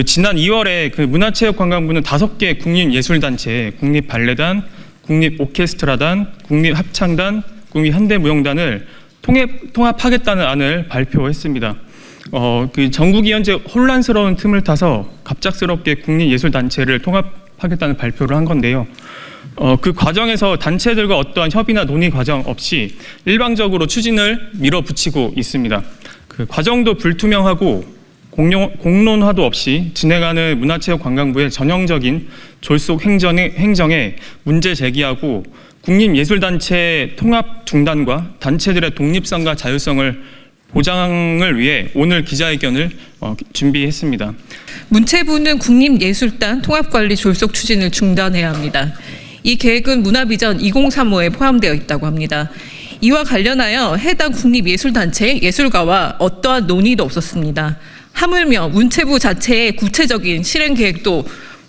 지난 2월에 문화체육관광부는 5개 국립예술단체, 국립발레단, 국립오케스트라단, 국립합창단, 국립현대무용단을 통합하겠다는 안을 발표했습니다. 전국이 현재 혼란스러운 틈을 타서 갑작스럽게 국립예술단체를 통합하겠다는 발표를 한 건데요. 그 과정에서 단체들과 어떠한 협의나 논의 과정 없이 일방적으로 추진을 밀어붙이고 있습니다. 그 과정도 불투명하고 공론화도 없이 진행하는 문화체육관광부의 전형적인 졸속 행정에 문제 제기하고 국립예술단체 통합 중단과 단체들의 독립성과 자율성을 보장을 위해 오늘 기자회견을 준비했습니다. 문체부는 국립예술단 통합관리 졸속 추진을 중단해야 합니다. 이 계획은 문화비전 2035에 포함되어 있다고 합니다. 이와 관련하여 해당 국립예술단체 예술가와 어떠한 논의도 없었습니다. 하물며 문체부 자체의 구체적인 실행 계획도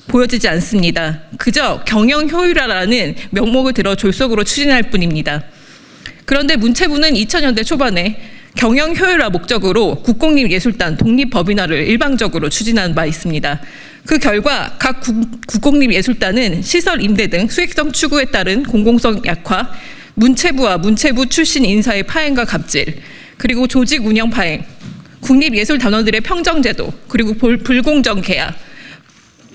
보여지지 않습니다. 그저 경영 효율화라는 명목을 들어 졸속으로 추진할 뿐입니다. 그런데 문체부는 2000년대 초반에 경영 효율화 목적으로 국공립예술단 독립법인화를 일방적으로 추진한 바 있습니다. 그 결과 각 국공립예술단은 시설 임대 등 수익성 추구에 따른 공공성 약화, 문체부와 문체부 출신 인사의 파행과 갑질, 그리고 조직 운영 파행, 국립예술단원들의 평정제도, 그리고 불공정 계약,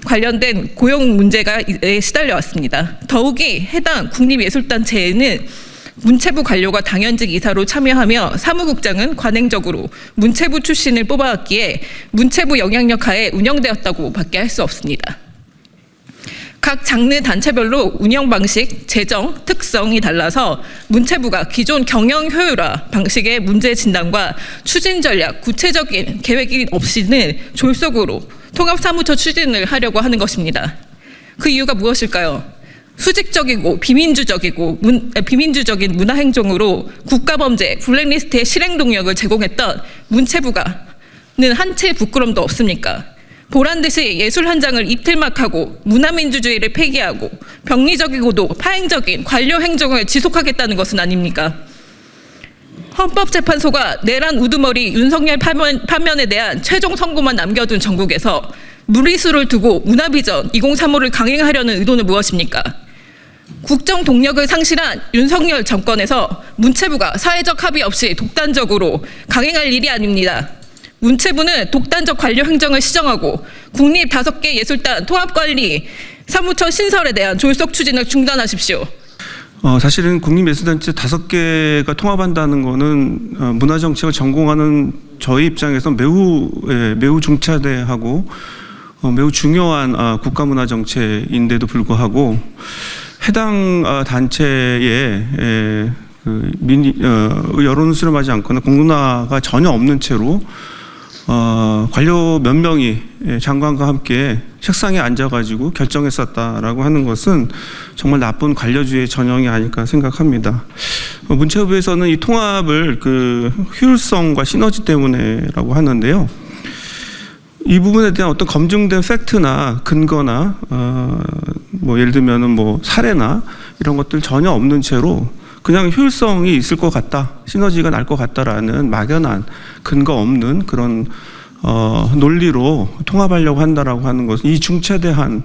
관련된 고용 문제가 시달려왔습니다. 더욱이 해당 국립예술단체에는 문체부 관료가 당연직 이사로 참여하며 사무국장은 관행적으로 문체부 출신을 뽑아왔기에 문체부 영향력 하에 운영되었다고 밖에 할 수 없습니다. 각 장르 단체별로 운영 방식, 재정, 특성이 달라서 문체부가 기존 경영 효율화 방식의 문제 진단과 추진 전략, 구체적인 계획이 없이는 졸속으로 통합사무처 추진을 하려고 하는 것입니다. 그 이유가 무엇일까요? 수직적이고 비민주적인 문화행정으로 국가범죄, 블랙리스트의 실행 동력을 제공했던 문체부가는 한 채 부끄럼도 없습니까? 보란듯이 예술 현장을 이틀막하고 문화민주주의를 폐기하고 병리적이고도 파행적인 관료 행정을 지속하겠다는 것은 아닙니까? 헌법재판소가 내란 우두머리 윤석열 파면에 대한 최종 선고만 남겨둔 전국에서 무리수를 두고 문화비전 2035를 강행하려는 의도는 무엇입니까? 국정 동력을 상실한 윤석열 정권에서 문체부가 사회적 합의 없이 독단적으로 강행할 일이 아닙니다. 문체부는 독단적 관료 행정을 시정하고 국립 5개 예술단 통합관리 사무처 신설에 대한 졸속 추진을 중단하십시오. 사실은 국립예술단체 5개가 통합한다는 거는 문화정책을 전공하는 저희 입장에서 매우 중차대하고 매우 중요한 국가문화정책인데도 불구하고 해당 단체에 여론을 수렴하지 않거나 공론화가 전혀 없는 채로 관료 몇 명이 장관과 함께 책상에 앉아가지고 결정했었다라고 하는 것은 정말 나쁜 관료주의의 전형이 아닐까 생각합니다. 문체부에서는 이 통합을 효율성과 시너지 때문에라고 하는데요. 이 부분에 대한 어떤 검증된 팩트나 근거나 예를 들면은 사례나 이런 것들 전혀 없는 채로 그냥 효율성이 있을 것 같다, 시너지가 날 것 같다라는 막연한 근거 없는 그런 논리로 통합하려고 한다라고 하는 것은 이 중차대한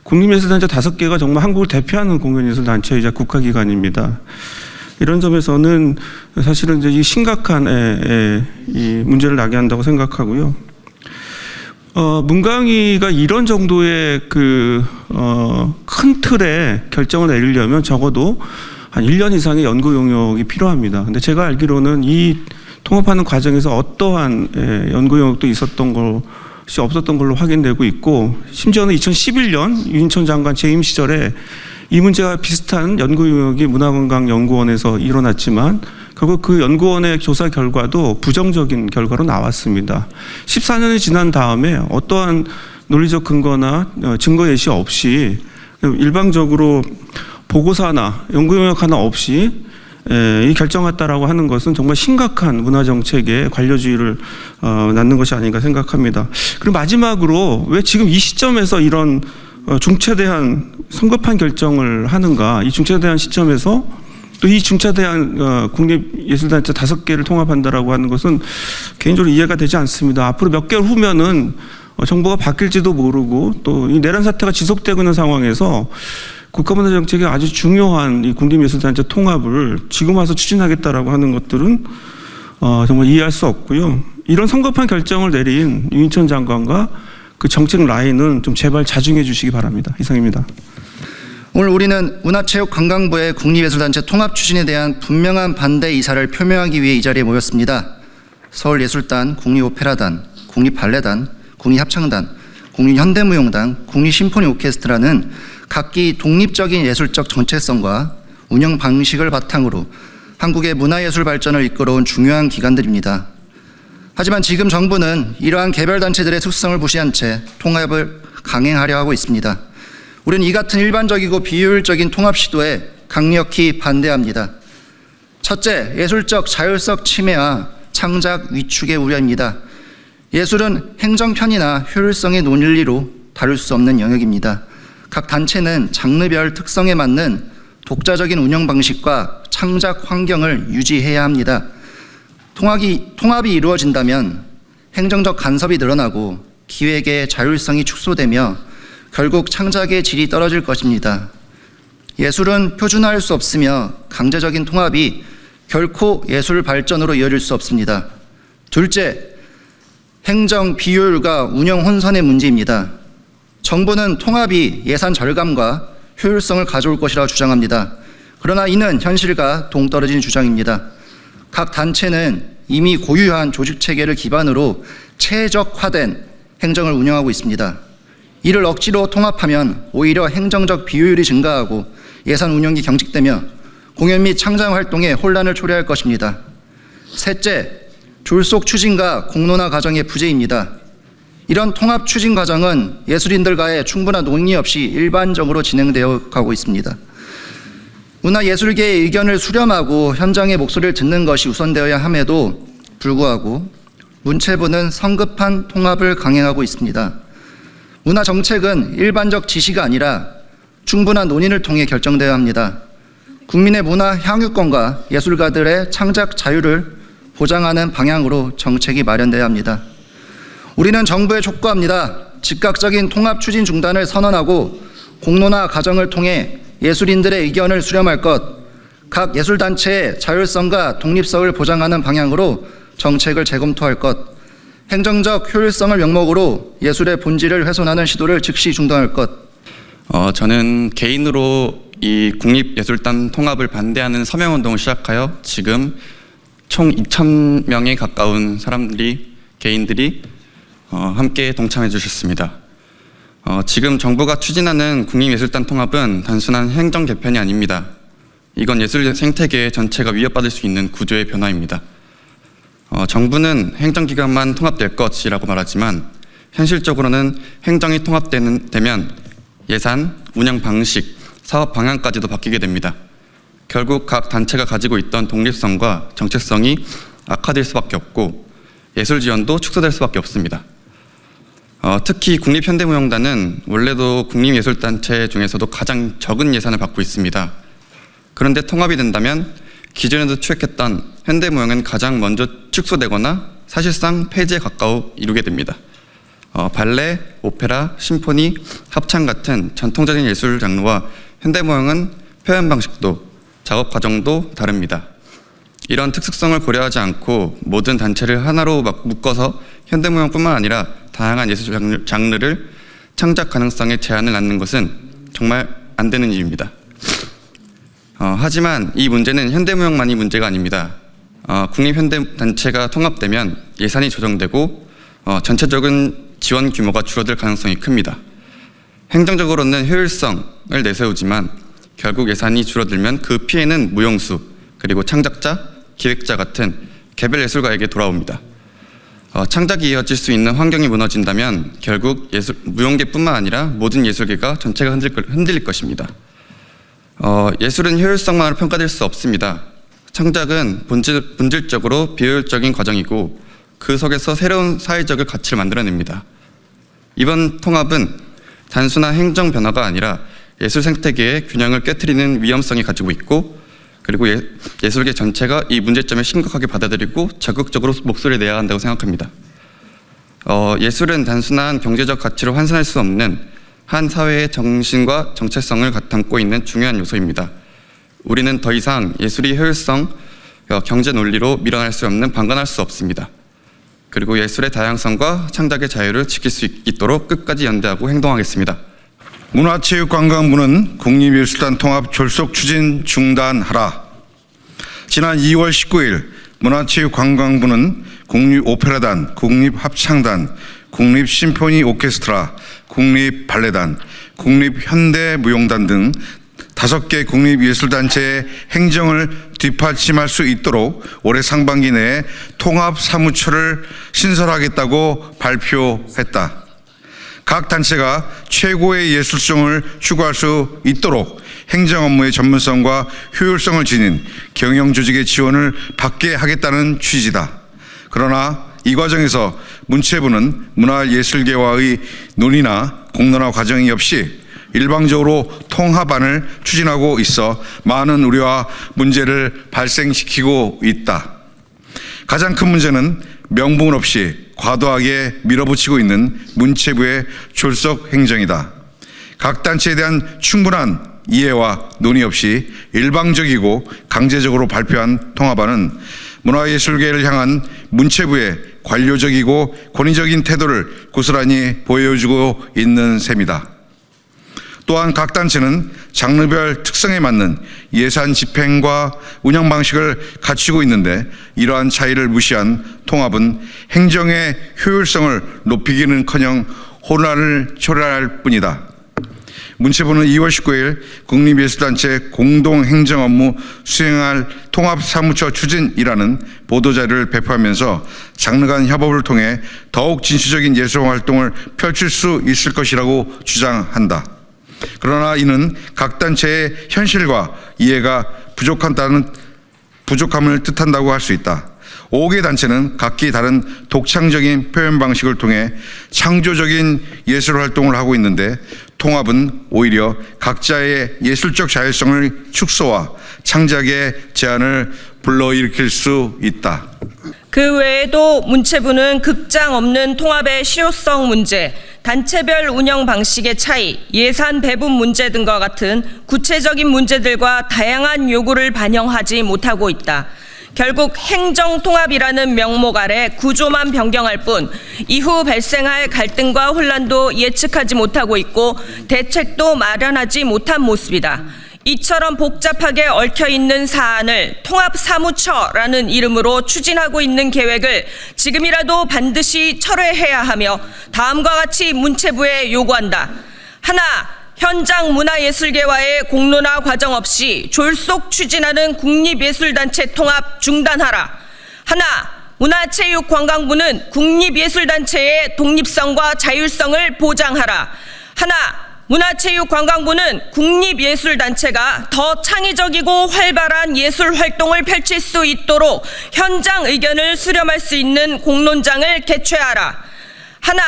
국립예술단체 5개가 정말 한국을 대표하는 공연예술단체이자 국가기관입니다. 이런 점에서는 사실은 이제 이 심각한 이 문제를 야기한다고 생각하고요. 문광위가 이런 정도의 큰 틀의 결정을 내리려면 적어도 한 1년 이상의 연구 용역이 필요합니다. 근데 제가 알기로는 이 통합하는 과정에서 어떠한 연구 용역도 없었던 걸로 확인되고 있고, 심지어는 2011년 유인천 장관 재임 시절에 이 문제와 비슷한 연구 용역이 문화관광연구원에서 일어났지만 결국 그 연구원의 조사 결과도 부정적인 결과로 나왔습니다. 14년이 지난 다음에 어떠한 논리적 근거나 증거 예시 없이 일방적으로 보고서나 연구 용역 하나 없이 이 결정했다라고 하는 것은 정말 심각한 문화정책의 관료주의를 낳는 것이 아닌가 생각합니다. 그리고 마지막으로 왜 지금 이 시점에서 이런 중차대한 성급한 결정을 하는가? 이 중차대한 시점에서 또 이 중차대한 국립예술단체 5개를 통합한다라고 하는 것은 개인적으로 이해가 되지 않습니다. 앞으로 몇 개월 후면은 정부가 바뀔지도 모르고 또 이 내란 사태가 지속되고 있는 상황에서 국가문화 정책의 아주 중요한 이 국립예술단체 통합을 지금 와서 추진하겠다라고 하는 것들은 정말 이해할 수 없고요. 이런 성급한 결정을 내린 유인천 장관과 그 정책 라인은 좀 제발 자중해 주시기 바랍니다. 이상입니다. 오늘 우리는 문화체육관광부의 국립예술단체 통합 추진에 대한 분명한 반대 의사를 표명하기 위해 이 자리에 모였습니다. 서울예술단, 국립오페라단, 국립발레단, 국립합창단, 국립현대무용단, 국립심포니 오케스트라는 각기 독립적인 예술적 정체성과 운영 방식을 바탕으로 한국의 문화예술 발전을 이끌어온 중요한 기관들입니다. 하지만 지금 정부는 이러한 개별 단체들의 특성을 무시한 채 통합을 강행하려 하고 있습니다. 우리는 이 같은 일반적이고 비효율적인 통합 시도에 강력히 반대합니다. 첫째, 예술적 자율성 침해와 창작 위축의 우려입니다. 예술은 행정편이나 효율성의 논리로 다룰 수 없는 영역입니다. 각 단체는 장르별 특성에 맞는 독자적인 운영 방식과 창작 환경을 유지해야 합니다. 통합이 이루어진다면 행정적 간섭이 늘어나고 기획의 자율성이 축소되며 결국 창작의 질이 떨어질 것입니다. 예술은 표준화할 수 없으며 강제적인 통합이 결코 예술 발전으로 이어질 수 없습니다. 둘째, 행정 비효율과 운영 혼선의 문제입니다. 정부는 통합이 예산 절감과 효율성을 가져올 것이라고 주장합니다. 그러나 이는 현실과 동떨어진 주장입니다. 각 단체는 이미 고유한 조직 체계를 기반으로 최적화된 행정을 운영하고 있습니다. 이를 억지로 통합하면 오히려 행정적 비효율이 증가하고 예산 운영이 경직되며 공연 및 창작 활동에 혼란을 초래할 것입니다. 셋째, 졸속 추진과 공론화 과정의 부재입니다. 이런 통합 추진 과정은 예술인들과의 충분한 논의 없이 일반적으로 진행되어 가고 있습니다. 문화예술계의 의견을 수렴하고 현장의 목소리를 듣는 것이 우선되어야 함에도 불구하고 문체부는 성급한 통합을 강행하고 있습니다. 문화정책은 일반적 지시가 아니라 충분한 논의를 통해 결정되어야 합니다. 국민의 문화 향유권과 예술가들의 창작 자유를 보장하는 방향으로 정책이 마련되어야 합니다. 우리는 정부에 촉구합니다. 즉각적인 통합 추진 중단을 선언하고 공론화 과정을 통해 예술인들의 의견을 수렴할 것, 각 예술단체의 자율성과 독립성을 보장하는 방향으로 정책을 재검토할 것, 행정적 효율성을 명목으로 예술의 본질을 훼손하는 시도를 즉시 중단할 것. 저는 개인으로 이 국립예술단 통합을 반대하는 서명운동을 시작하여 지금 총 2,000명에 가까운 개인들이 함께 동참해 주셨습니다. 지금 정부가 추진하는 국립예술단 통합은 단순한 행정 개편이 아닙니다. 이건 예술 생태계 전체가 위협받을 수 있는 구조의 변화입니다. 정부는 행정기관만 통합될 것이라고 말하지만 현실적으로는 행정이 통합되면 예산, 운영 방식, 사업 방향까지도 바뀌게 됩니다. 결국 각 단체가 가지고 있던 독립성과 정체성이 악화될 수밖에 없고 예술 지원도 축소될 수밖에 없습니다. 특히 국립현대무용단은 원래도 국립예술단체 중에서도 가장 적은 예산을 받고 있습니다. 그런데 통합이 된다면 기존에도 추획했던 현대무용은 가장 먼저 축소되거나 사실상 폐지에 가까워 이루게 됩니다. 발레, 오페라, 심포니, 합창 같은 전통적인 예술 장르와 현대무용은 표현 방식도 작업 과정도 다릅니다. 이런 특수성을 고려하지 않고 모든 단체를 하나로 묶어서 현대무용뿐만 아니라 다양한 예술 장르를 창작 가능성에 제한을 낳는 것은 정말 안 되는 일입니다. 하지만 이 문제는 현대무용만이 문제가 아닙니다. 국립현대단체가 통합되면 예산이 조정되고 전체적인 지원 규모가 줄어들 가능성이 큽니다. 행정적으로는 효율성을 내세우지만 결국 예산이 줄어들면 그 피해는 무용수, 그리고 창작자, 기획자 같은 개별 예술가에게 돌아옵니다. 창작이 이어질 수 있는 환경이 무너진다면 결국 무용계뿐만 아니라 모든 예술계가 전체가 흔들릴 것입니다. 예술은 효율성만으로 평가될 수 없습니다. 창작은 본질적으로 비효율적인 과정이고 그 속에서 새로운 사회적 가치를 만들어냅니다. 이번 통합은 단순한 행정 변화가 아니라 예술 생태계의 균형을 깨트리는 위험성이 가지고 있고 그리고 예술계 전체가 이 문제점을 심각하게 받아들이고 적극적으로 목소리를 내야 한다고 생각합니다. 예술은 단순한 경제적 가치로 환산할 수 없는 한 사회의 정신과 정체성을 담고 있는 중요한 요소입니다. 우리는 더 이상 예술의 효율성, 경제 논리로 밀어낼 수 없는 방관할 수 없습니다. 그리고 예술의 다양성과 창작의 자유를 지킬 수 있도록 끝까지 연대하고 행동하겠습니다. 문화체육관광부는 국립예술단 통합 졸속 추진 중단하라. 지난 2월 19일 문화체육관광부는 국립오페라단, 국립합창단, 국립심포니 오케스트라, 국립발레단, 국립현대무용단 등 5개 국립예술단체의 행정을 뒷받침할 수 있도록 올해 상반기 내에 통합사무처를 신설하겠다고 발표했다. 각 단체가 최고의 예술성을 추구할 수 있도록 행정 업무의 전문성과 효율성을 지닌 경영조직의 지원을 받게 하겠다는 취지다. 그러나 이 과정에서 문체부는 문화예술계와의 논의나 공론화 과정이 없이 일방적으로 통합안을 추진하고 있어 많은 우려와 문제를 발생시키고 있다. 가장 큰 문제는 명분 없이 과도하게 밀어붙이고 있는 문체부의 졸속 행정이다. 각 단체에 대한 충분한 이해와 논의 없이 일방적이고 강제적으로 발표한 통합안은 문화예술계를 향한 문체부의 관료적이고 권위적인 태도를 고스란히 보여주고 있는 셈이다. 또한 각 단체는 장르별 특성에 맞는 예산 집행과 운영 방식을 갖추고 있는데 이러한 차이를 무시한 통합은 행정의 효율성을 높이기는커녕 혼란을 초래할 뿐이다. 문체부는 2월 19일 국립예술단체 공동행정 업무 수행할 통합사무처 추진이라는 보도자료를 배포하면서 장르 간 협업을 통해 더욱 진취적인 예술활동을 펼칠 수 있을 것이라고 주장한다. 그러나 이는 각 단체의 현실과 이해가 부족함을 뜻한다고 할 수 있다. 5개 단체는 각기 다른 독창적인 표현 방식을 통해 창조적인 예술 활동을 하고 있는데 통합은 오히려 각자의 예술적 자율성을 축소와 창작의 제한을 불러일으킬 수 있다. 그 외에도 문체부는 극장 없는 통합의 실효성 문제, 단체별 운영 방식의 차이, 예산 배분 문제 등과 같은 구체적인 문제들과 다양한 요구를 반영하지 못하고 있다. 결국 행정통합이라는 명목 아래 구조만 변경할 뿐 이후 발생할 갈등과 혼란도 예측하지 못하고 있고 대책도 마련하지 못한 모습이다. 이처럼 복잡하게 얽혀있는 사안을 통합사무처라는 이름으로 추진하고 있는 계획을 지금이라도 반드시 철회해야 하며 다음과 같이 문체부에 요구한다. 하나, 현장 문화예술계와의 공론화 과정 없이 졸속 추진하는 국립예술단체 통합 중단하라. 하나, 문화체육관광부는 국립예술단체의 독립성과 자율성을 보장하라. 하나, 문화체육관광부는 국립예술단체가 더 창의적이고 활발한 예술활동을 펼칠 수 있도록 현장 의견을 수렴할 수 있는 공론장을 개최하라. 하나,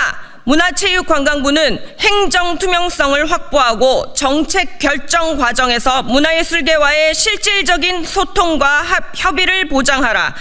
문화체육관광부는 행정 투명성을 확보하고 정책 결정 과정에서 문화예술계와의 실질적인 소통과 협의를 보장하라.